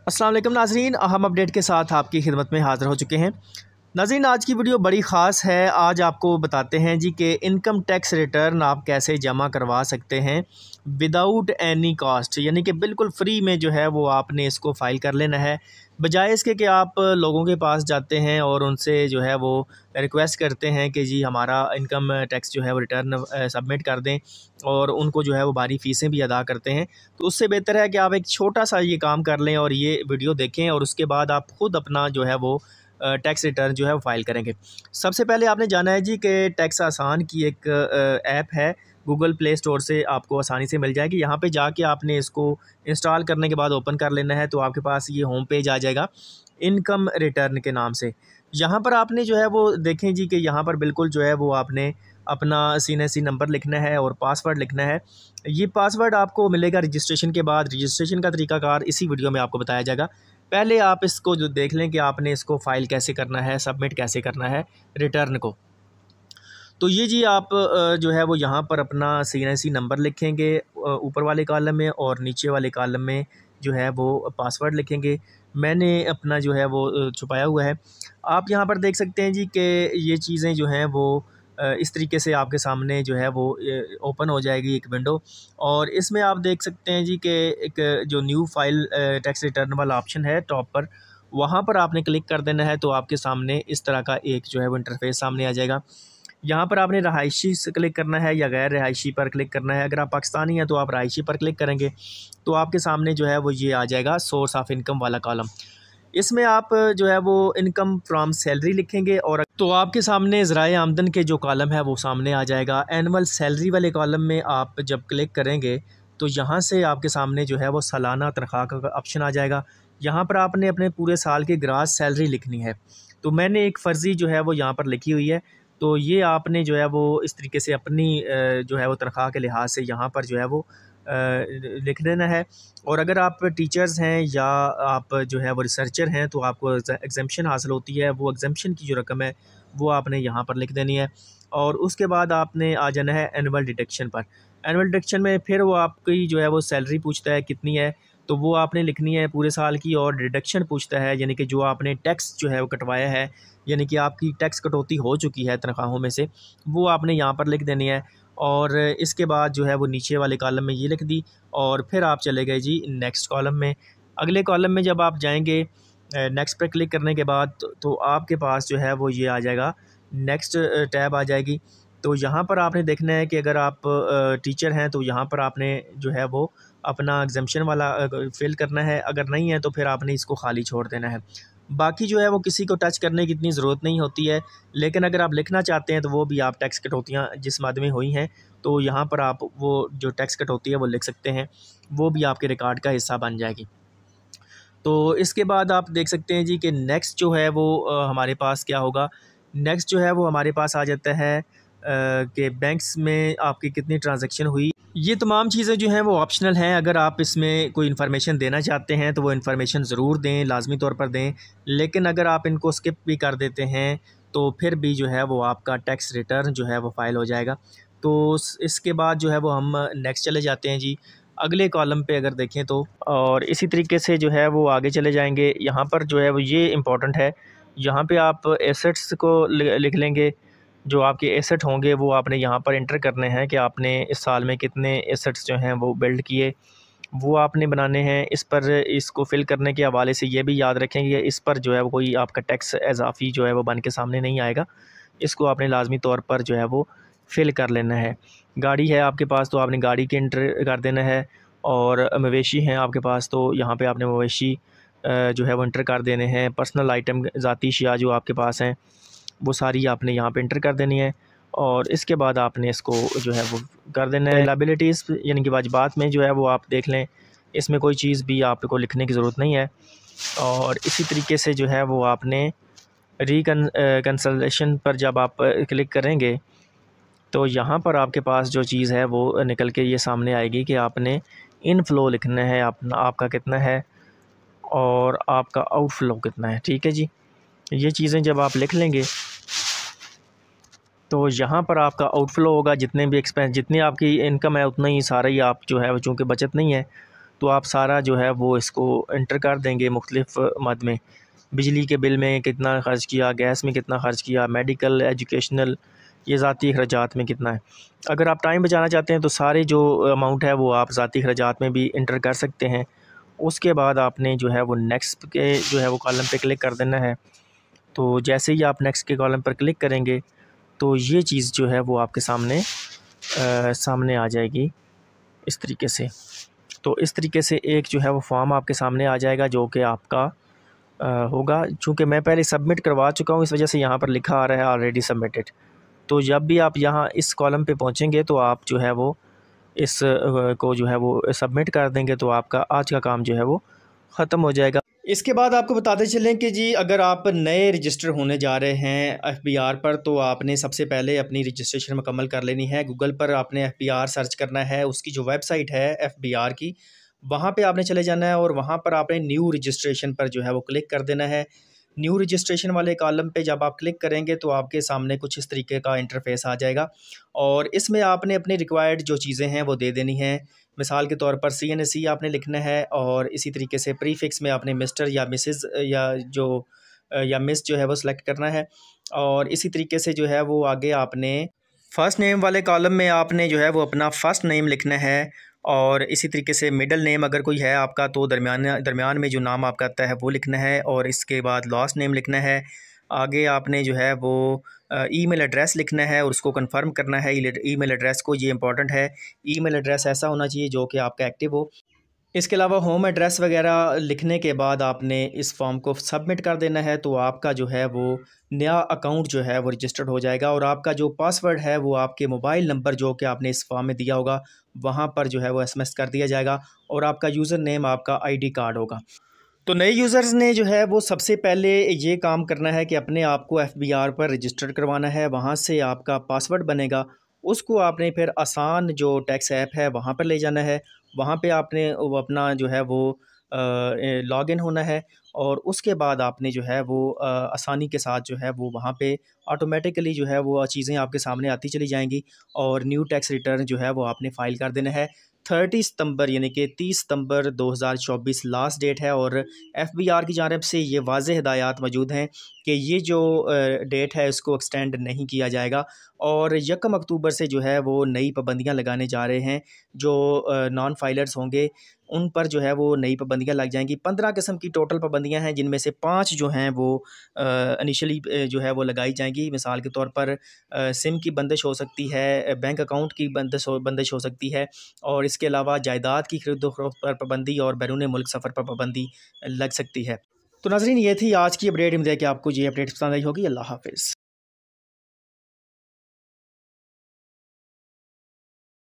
अस्सलाम वालेकुम नाज़रीन, अहम अपडेट के साथ आपकी खिदमत में हाज़िर हो चुके हैं। नाज़रीन, आज की वीडियो बड़ी ख़ास है। आज आपको बताते हैं जी कि इनकम टैक्स रिटर्न आप कैसे जमा करवा सकते हैं विदाउट एनी कॉस्ट, यानी कि बिल्कुल फ्री में जो है वो आपने इसको फ़ाइल कर लेना है, बजाय इसके कि आप लोगों के पास जाते हैं और उनसे जो है वो रिक्वेस्ट करते हैं कि जी हमारा इनकम टैक्स जो है वो रिटर्न सबमिट कर दें, और उनको जो है वो भारी फ़ीसें भी अदा करते हैं। तो उससे बेहतर है कि आप एक छोटा सा ये काम कर लें और ये वीडियो देखें, और उसके बाद आप ख़ुद अपना जो है वो टैक्स रिटर्न जो है वो फ़ाइल करेंगे। सबसे पहले आपने जाना है जी कि टैक्स आसान की एक ऐप है, गूगल प्ले स्टोर से आपको आसानी से मिल जाएगी। यहाँ पे जाके आपने इसको इंस्टॉल करने के बाद ओपन कर लेना है, तो आपके पास ये होम पेज आ जाएगा इनकम रिटर्न के नाम से। यहाँ पर आपने जो है वो देखें जी कि यहाँ पर बिल्कुल जो है वो आपने अपना CNSC नंबर लिखना है और पासवर्ड लिखना है। ये पासवर्ड आपको मिलेगा रजिस्ट्रेशन के बाद। रजिस्ट्रेशन का तरीकाकार इसी वीडियो में आपको बताया जाएगा। पहले आप इसको जो देख लें कि आपने इसको फ़ाइल कैसे करना है, सबमिट कैसे करना है रिटर्न को। तो ये जी आप जो है वो यहाँ पर अपना CNSC नंबर लिखेंगे ऊपर वाले कॉलम में, और नीचे वाले कॉलम में जो है वो पासवर्ड लिखेंगे। मैंने अपना जो है वो छुपाया हुआ है। आप यहाँ पर देख सकते हैं जी कि ये चीज़ें जो हैं वो इस तरीके से आपके सामने जो है वो ओपन हो जाएगी एक विंडो, और इसमें आप देख सकते हैं जी कि एक जो न्यू फाइल टैक्स रिटर्न वाला ऑप्शन है टॉप पर, वहाँ पर आपने क्लिक कर देना है। तो आपके सामने इस तरह का एक जो है वो इंटरफेस सामने आ जाएगा। यहाँ पर आपने रहायशी से क्लिक करना है या गैर रहायशी पर क्लिक करना है। अगर आप पाकिस्तानी हैं तो आप रहायशी पर क्लिक करेंगे, तो आपके सामने जो है वो ये आ जाएगा सोर्स ऑफ इनकम वाला कॉलम। इसमें आप जो है वो इनकम फ्रॉम सैलरी लिखेंगे, और तो आपके सामने ज़राए आमदन के जो कॉलम है वो सामने आ जाएगा। एनुअल सैलरी वाले कॉलम में आप जब क्लिक करेंगे तो यहाँ से आपके सामने जो है वो सालाना तनख्वाह का ऑप्शन आ जाएगा। यहाँ पर आपने अपने पूरे साल की ग्रास सैलरी लिखनी है। तो मैंने एक फ़र्ज़ी जो है वो यहाँ पर लिखी हुई है। तो ये आपने जो है वो इस तरीके से अपनी जो है वो तनख्वाह के लिहाज से यहाँ पर जो है वो लिख देना है। और अगर आप टीचर्स हैं या आप जो है वो रिसर्चर हैं तो आपको एग्ज़म्पशन हासिल होती है, वो एग्ज़म्पशन की जो रकम है वो आपने यहाँ पर लिख देनी है। और उसके बाद आपने आ जाना है एनुअल डिडक्शन पर। एनुअल डिडक्शन में फिर वो आपकी जो है वो सैलरी पूछता है कितनी है, तो वो आपने लिखनी है पूरे साल की। और डिडक्शन पूछता है यानी कि जो आपने टैक्स जो है वो कटवाया है, यानी कि आपकी टैक्स कटौती हो चुकी है तनख्वाहों में से, वो आपने यहाँ पर लिख देनी है। और इसके बाद जो है वो नीचे वाले कॉलम में ये लिख दी, और फिर आप चले गए जी नेक्स्ट कॉलम में। अगले कॉलम में जब आप जाएंगे नेक्स्ट पर क्लिक करने के बाद तो आपके पास जो है वो ये आ जाएगा, नेक्स्ट टैब आ जाएगी। तो यहाँ पर आपने देखना है कि अगर आप टीचर हैं तो यहाँ पर आपने जो है वो अपना एग्ज़म्पशन वाला फिल करना है। अगर नहीं है तो फिर आपने इसको खाली छोड़ देना है। बाकी जो है वो किसी को टच करने की इतनी ज़रूरत नहीं होती है, लेकिन अगर आप लिखना चाहते हैं तो वो भी आप टैक्स कटौतियाँ जिस मद में हुई हैं तो यहाँ पर आप वो जो टैक्स कटौती है वो लिख सकते हैं, वो भी आपके रिकॉर्ड का हिस्सा बन जाएगी। तो इसके बाद आप देख सकते हैं जी कि नेक्स्ट जो है वो हमारे पास क्या होगा। नेक्स्ट जो है वो हमारे पास आ जाता है कि बैंक्स में आपकी कितनी ट्रांजैक्शन हुई। ये तमाम चीज़ें जो हैं वो ऑप्शनल हैं। अगर आप इसमें कोई इन्फॉर्मेशन देना चाहते हैं तो वो इन्फॉर्मेशन ज़रूर दें, लाजमी तौर पर दें। लेकिन अगर आप इनको स्किप भी कर देते हैं तो फिर भी जो है वो आपका टैक्स रिटर्न जो है वो फ़ाइल हो जाएगा। तो इसके बाद जो है वो हम नेक्स्ट चले जाते हैं जी अगले कॉलम पे अगर देखें तो, और इसी तरीके से जो है वो आगे चले जाएंगे। यहाँ पर जो है वो ये इम्पोर्टेंट है, यहाँ पे आप एसेट्स को लिख लेंगे। जो आपके एसेट होंगे वो आपने यहाँ पर इंटर करने हैं कि आपने इस साल में कितने एसेट्स जो हैं वो बिल्ड किए, वो आपने बनाने हैं। इस पर इसको फिल करने के हवाले से ये भी याद रखें कि इस पर जो है वो कोई आपका टैक्स इजाफ़ी जो है वो बन के सामने नहीं आएगा। इसको आपने लाजमी तौर पर जो है वो फिल कर लेना है। गाड़ी है आपके पास तो आपने गाड़ी के इंटर कर देना है, और मवेशी हैं आपके पास तो यहाँ पे आपने मवेशी जो है वो इंटर कर देने हैं। पर्सनल आइटम ज़ाती अशिया जो आपके पास हैं वो सारी आपने यहाँ पे इंटर कर देनी है, और इसके बाद आपने इसको जो है वो कर देना है। लायबिलिटीज़ यानी कि वाजिबात में जो है वो आप देख लें, इसमें कोई चीज़ भी आपको लिखने की ज़रूरत नहीं है। और इसी तरीके से जो है वो आपने कंसल्टेशन पर जब आप क्लिक करेंगे तो यहाँ पर आपके पास जो चीज़ है वो निकल के ये सामने आएगी कि आपने इनफ्लो लिखना है अपना, आपका कितना है और आपका आउटफ्लो कितना है। ठीक है जी, ये चीज़ें जब आप लिख लेंगे तो यहाँ पर आपका आउटफ्लो होगा, जितने भी एक्सपेंस, जितनी आपकी इनकम है उतना ही सारा ही आप जो है वो, चूँकि बचत नहीं है तो आप सारा जो है वो इसको इंटर कर देंगे मुख्तलिफ़ मद में। बिजली के बिल में कितना ख़र्च किया, गैस में कितना ख़र्च किया, मेडिकल, एजुकेशनल, ये ज़ाती अखराजात में कितना है। अगर आप टाइम बचाना चाहते हैं तो सारे जो अमाउंट है वो आप ज़ाती अखराजात में भी इंटर कर सकते हैं। उसके बाद आपने जो है वो नेक्स्ट के जो है वो कॉलम पे क्लिक कर देना है। तो जैसे ही आप नेक्स्ट के कॉलम पर क्लिक करेंगे तो ये चीज़ जो है वो आपके सामने आ जाएगी इस तरीके से। तो इस तरीके से एक जो है वो फॉर्म आपके सामने आ जाएगा जो कि आपका होगा। चूँकि मैं पहले सबमिट करवा चुका हूँ, इस वजह से यहाँ पर लिखा आ रहा है ऑलरेडी सबमिटेड। तो जब भी आप यहाँ इस कॉलम पे पहुँचेंगे तो आप जो है वो इस को जो है वो सबमिट कर देंगे तो आपका आज का काम जो है वो ख़त्म हो जाएगा। इसके बाद आपको बताते चलें कि जी अगर आप नए रजिस्टर होने जा रहे हैं FBR पर, तो आपने सबसे पहले अपनी रजिस्ट्रेशन मुकम्मल कर लेनी है। गूगल पर आपने FBR सर्च करना है, उसकी जो वेबसाइट है FBR की, वहाँ पे आपने चले जाना है और वहाँ पर आपने न्यू रजिस्ट्रेशन पर जो है वो क्लिक कर देना है। न्यू रजिस्ट्रेशन वाले कॉलम पे जब आप क्लिक करेंगे तो आपके सामने कुछ इस तरीके का इंटरफेस आ जाएगा और इसमें आपने अपनी रिक्वायर्ड जो चीज़ें हैं वो दे देनी हैं। मिसाल के तौर पर CNC आपने लिखना है और इसी तरीके से प्रीफिक्स में आपने मिस्टर या मिसेस या मिस जो है वो सिलेक्ट करना है। और इसी तरीके से जो है वो आगे आपने फ़र्स्ट नेम वाले कॉलम में आपने जो है वो अपना फ़र्स्ट नेम लिखना है और इसी तरीके से मिडल नेम अगर कोई है आपका तो दरमियान में जो नाम आपका आता है वो लिखना है और इसके बाद लास्ट नेम लिखना है। आगे आपने जो है वो ईमेल एड्रेस लिखना है और उसको कंफर्म करना है ईमेल एड्रेस को। ये इंपॉर्टेंट है, ईमेल एड्रेस ऐसा होना चाहिए जो कि आपका एक्टिव हो। इसके अलावा होम एड्रेस वगैरह लिखने के बाद आपने इस फॉर्म को सबमिट कर देना है तो आपका जो है वो नया अकाउंट जो है वो रजिस्टर्ड हो जाएगा और आपका जो पासवर्ड है वो आपके मोबाइल नंबर जो कि आपने इस फॉर्म में दिया होगा वहाँ पर जो है वो SMS कर दिया जाएगा और आपका यूज़र नेम आपका ID कार्ड होगा। तो नए यूज़र्स ने जो है वो सबसे पहले ये काम करना है कि अपने आप को FBR पर रजिस्टर करवाना है। वहाँ से आपका पासवर्ड बनेगा, उसको आपने फिर आसान जो टैक्स ऐप है वहाँ पर ले जाना है। वहाँ पे आपने वो अपना जो है वो लॉगिन होना है और उसके बाद आपने जो है वो आसानी के साथ जो है वो वहाँ पे ऑटोमेटिकली जो है वो चीज़ें आपके सामने आती चली जाएंगी और न्यू टैक्स रिटर्न जो है वो आपने फ़ाइल कर देना है। 30 सितंबर यानी कि 30 सितंबर 2024 लास्ट डेट है और FBR की जानिब से ये वाज़ेह हिदायत मौजूद हैं कि ये जो डेट है इसको एक्सटेंड नहीं किया जाएगा और 1 अक्टूबर से जो है वो नई पाबंदियां लगाने जा रहे हैं। जो नॉन फाइलर्स होंगे उन पर जो है वो नई पाबंदियां लग जाएंगी। 15 किस्म की टोटल पाबंदियां हैं जिनमें से 5 जो हैं वो इनिशियली जो है वो लगाई जाएंगी। मिसाल के तौर पर सिम की बंदिश हो सकती है, बैंक अकाउंट की बंदिश हो सकती है और इसके अलावा जायदाद की खरीदो फरोख्त पर पाबंदी और बैरून मुल्क सफ़र पर पाबंदी लग सकती है। तो नाज़रीन ये थी आज की अपडेट। उम्मीद है कि आपको ये अपडेट पसंद आई होगी। अल्लाह हाफ़िज़।